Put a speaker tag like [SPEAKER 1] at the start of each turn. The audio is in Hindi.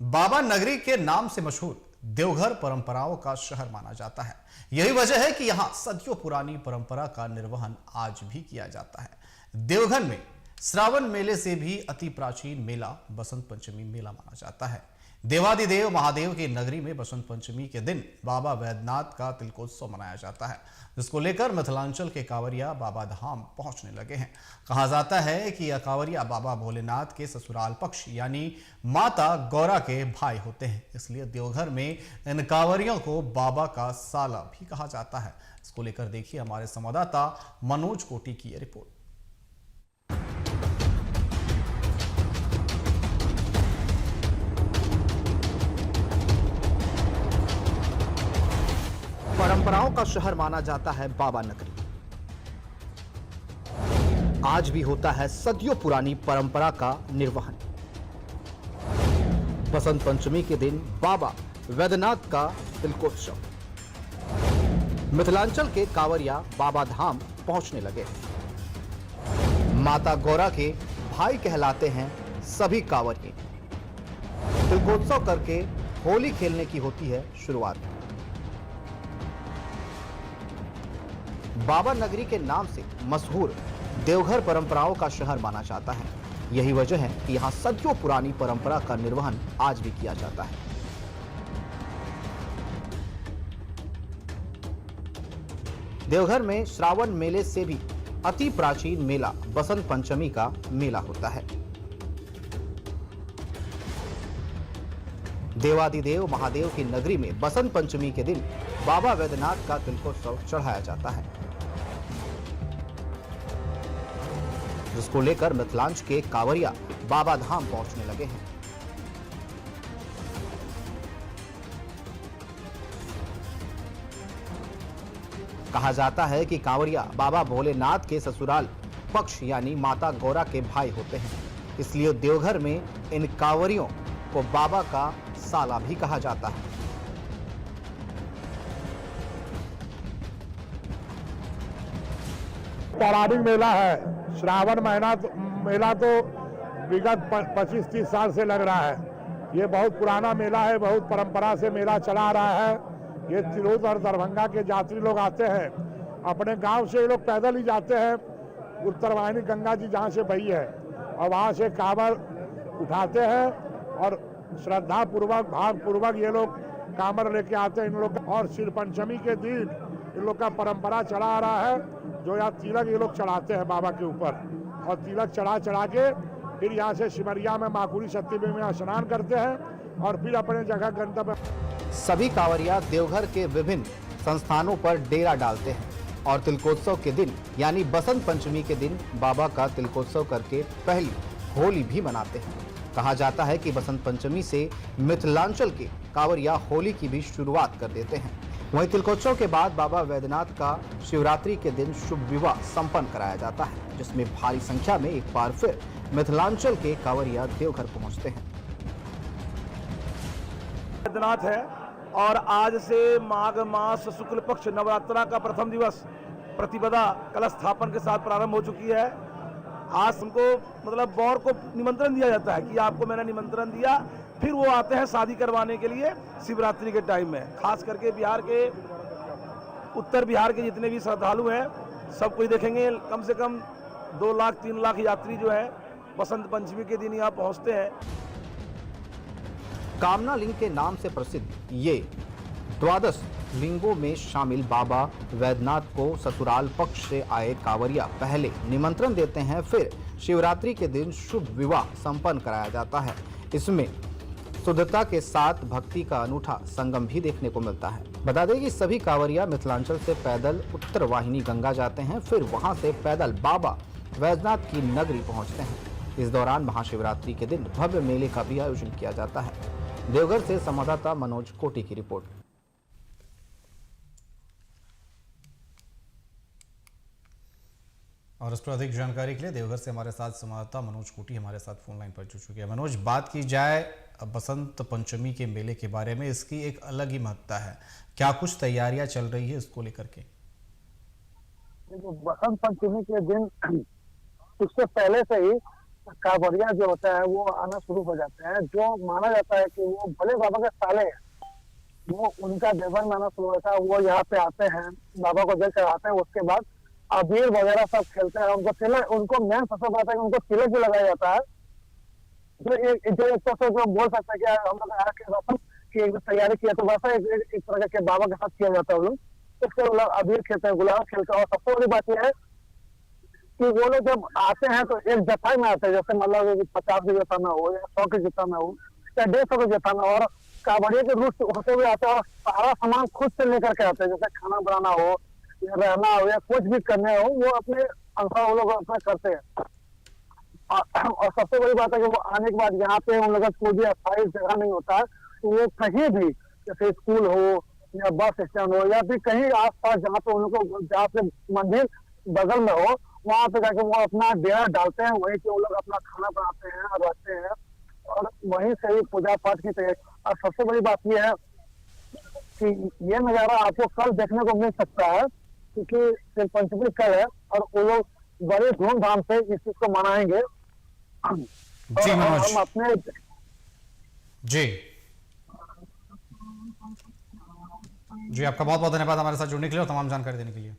[SPEAKER 1] बाबा नगरी के नाम से मशहूर देवघर परंपराओं का शहर माना जाता है। यही वजह है कि यहां सदियों पुरानी परंपरा का निर्वहन आज भी किया जाता है। देवघर में श्रावण मेले से भी अति प्राचीन मेला बसंत पंचमी मेला माना जाता है। देवादिदेव महादेव की नगरी में बसंत पंचमी के दिन बाबा वैद्यनाथ का तिलकोत्सव मनाया जाता है, जिसको लेकर मिथिलांचल के कांवरिया बाबा धाम पहुंचने लगे हैं। कहा जाता है कि यह कांवरिया बाबा भोलेनाथ के ससुराल पक्ष यानी माता गौरा के भाई होते हैं, इसलिए देवघर में इन कांवरियों को बाबा का साला भी कहा जाता है। इसको लेकर देखिए हमारे संवाददाता मनोज कोटी की रिपोर्ट।
[SPEAKER 2] परंपराओं का शहर माना जाता है बाबा नगरी। आज भी होता है सदियों पुरानी परंपरा का निर्वहन। बसंत पंचमी के दिन बाबा वैद्यनाथ का तिलकोत्सव। मिथिलांचल के कांवरिया बाबा धाम पहुंचने लगे। माता गौरा के भाई कहलाते हैं सभी कांवरिये। तिलकोत्सव करके होली खेलने की होती है शुरुआत। बाबा नगरी के नाम से मशहूर देवघर परंपराओं का शहर माना जाता है। यही वजह है कि यहां सदियों पुरानी परंपरा का निर्वहन आज भी किया जाता है। देवघर में श्रावण मेले से भी अति प्राचीन मेला बसंत पंचमी का मेला होता है। देवादिदेव महादेव की नगरी में बसंत पंचमी के दिन बाबा वैद्यनाथ का तिलकोत्सव चढ़ाया जाता है, जिसको लेकर मिथिलांचल के कांवरिया बाबा धाम पहुंचने लगे हैं। कहा जाता है कि कांवरिया बाबा भोलेनाथ के ससुराल पक्ष यानी माता गौरा के भाई होते हैं, इसलिए देवघर में इन कांवरियों को बाबा का साला भी कहा जाता है।
[SPEAKER 3] पौराणिक मेला है। श्रावण महीना मेला तो विगत 25-30 साल से लग रहा है। ये बहुत पुराना मेला है, बहुत परंपरा से मेला चला आ रहा है। ये तिरहुत और दरभंगा के यात्री लोग आते हैं। अपने गांव से ये लोग पैदल ही जाते हैं उत्तरवाहिनी गंगा जी जहाँ से बही है, और वहाँ से कांवर उठाते हैं और श्रद्धा पूर्वक भाव पूर्वक ये लोग कांवर लेके आते हैं इन लोग। और शिव पंचमी के दिन इन लोग का परंपरा चला आ रहा है, जो यहाँ तिलक ये लोग चढ़ाते हैं बाबा के ऊपर, और तिलक चढ़ा के फिर यहाँ से सिमरिया में माकुरी सत्ती में स्नान करते हैं और फिर अपने जगह गंतव्य।
[SPEAKER 2] सभी कांवरिया देवघर के विभिन्न संस्थानों पर डेरा डालते हैं और तिलकोत्सव के दिन यानी बसंत पंचमी के दिन बाबा का तिलकोत्सव करके पहली होली भी मनाते हैं। कहा जाता है कि बसंत पंचमी से मिथिलांचल के कांवरिया होली की भी शुरुआत कर देते हैं। वहीं तिलकोत्सव के बाद बाबा वैद्यनाथ का शिवरात्रि के दिन शुभ विवाह संपन्न कराया जाता है, जिसमें भारी संख्या में एक बार फिर मिथिलांचल के कांवरिया देवघर पहुंचते हैं।
[SPEAKER 4] वैद्यनाथ है और आज से माघ मास शुक्ल पक्ष नवरात्रा का प्रथम दिवस प्रतिपदा कलश स्थापन के साथ प्रारंभ हो चुकी है। आज उनको मतलब वर को निमंत्रण दिया जाता है कि आपको मैंने निमंत्रण दिया, फिर वो आते हैं शादी करवाने के लिए शिवरात्रि के टाइम में। खास करके बिहार के उत्तर बिहार के जितने भी श्रद्धालु हैं सब कुछ देखेंगे। कम से कम 2 लाख 3 लाख यात्री जो है बसंत पंचमी के दिन यहाँ पहुँचते हैं।
[SPEAKER 2] कामना लिंग के नाम से प्रसिद्ध ये 12 लिंगों में शामिल बाबा वैद्यनाथ को ससुराल पक्ष से आए कांवरिया पहले निमंत्रण देते हैं, फिर शिवरात्रि के दिन शुभ विवाह संपन्न कराया जाता है। इसमें शुद्धता के साथ भक्ति का अनूठा संगम भी देखने को मिलता है। बता दें कि सभी कांवरिया मिथिलांचल से पैदल उत्तरवाहिनी गंगा जाते हैं, फिर वहां से पैदल बाबा वैद्यनाथ की नगरी पहुंचते हैं। इस दौरान महाशिवरात्रि के दिन भव्य मेले का भी आयोजन किया जाता है। देवघर से संवाददाता मनोज कोटी की रिपोर्ट।
[SPEAKER 1] और इस पर अधिक जानकारी के लिए देवघर से हमारे साथ संवाददाता मनोज कोटी हमारे साथ फोन लाइन पर जुड़ चुके हैं। मनोज, बात की जाए बसंत पंचमी के मेले के बारे में, इसकी एक अलग ही महत्ता है। क्या कुछ तैयारियां चल रही है इसको लेकर के?
[SPEAKER 5] बसंत पंचमी के दिन उससे पहले से ही कांवरिया जो होता है वो आना शुरू हो जाते हैं, जो माना जाता है कि वो भोले बाबा के साले हैं, वो उनका देवर में आना शुरू होता है। वो यहाँ पे आते हैं, बाबा को जल चढ़ाते हैं, उसके बाद अबीर वगैरह सब खेलते हैं। उनको तिलक, उनको मेन सबसे बात है कि उनको तिलक भी लगाया जाता है। जो एक तरह से जो बोल सकते हैं कि हम लोग आया के रस्म की एक तैयारी किया, तो वैसा एक तरह के बाबा के साथ किया जाता है। वो लोग उसके लोग अबीर खेलते हैं, गुलाब खेलते हैं। और सबसे बड़ी बात यह है कि वो लोग जब आते हैं तो एक जत्था में आते हैं, जैसे मतलब 50 की जत्था में हो या 100 की जत्था में हो या 150 की जत्था में, और कांवड़िया के रूट होते हुए आते हैं और सारा सामान खुद से लेकर के आते हैं। जैसे खाना बनाना हो या रहना हो या कुछ भी करने हो, वो अपने अनुसार वो लोग अपना करते हैं। और सबसे बड़ी बात है कि वो आने के बाद यहाँ पे उन लोगों का कोई भी अस्थायी जगह नहीं होता है, तो वो कहीं भी जैसे स्कूल हो या बस स्टैंड हो या फिर कहीं आसपास जहाँ पे उन लोग को, जहाँ पे मंदिर बगल में हो, वहां पे जाके वो अपना डेरा डालते हैं, वहीं पे वो लोग अपना खाना बनाते हैं और रहते हैं, और वहीं से ही पूजा पाठ की तैयारी। और सबसे बड़ी बात यह है कि ये नजारा आपको कल देखने को मिल सकता है, क्योंकि शिव पंचमी कल है और वो लोग बड़े धूमधाम से इस चीज को मनाएंगे।
[SPEAKER 1] जी मनोज
[SPEAKER 5] हम अपने
[SPEAKER 1] जी आपका बहुत बहुत धन्यवाद हमारे साथ जुड़ने के लिए और तमाम जानकारी देने के लिए।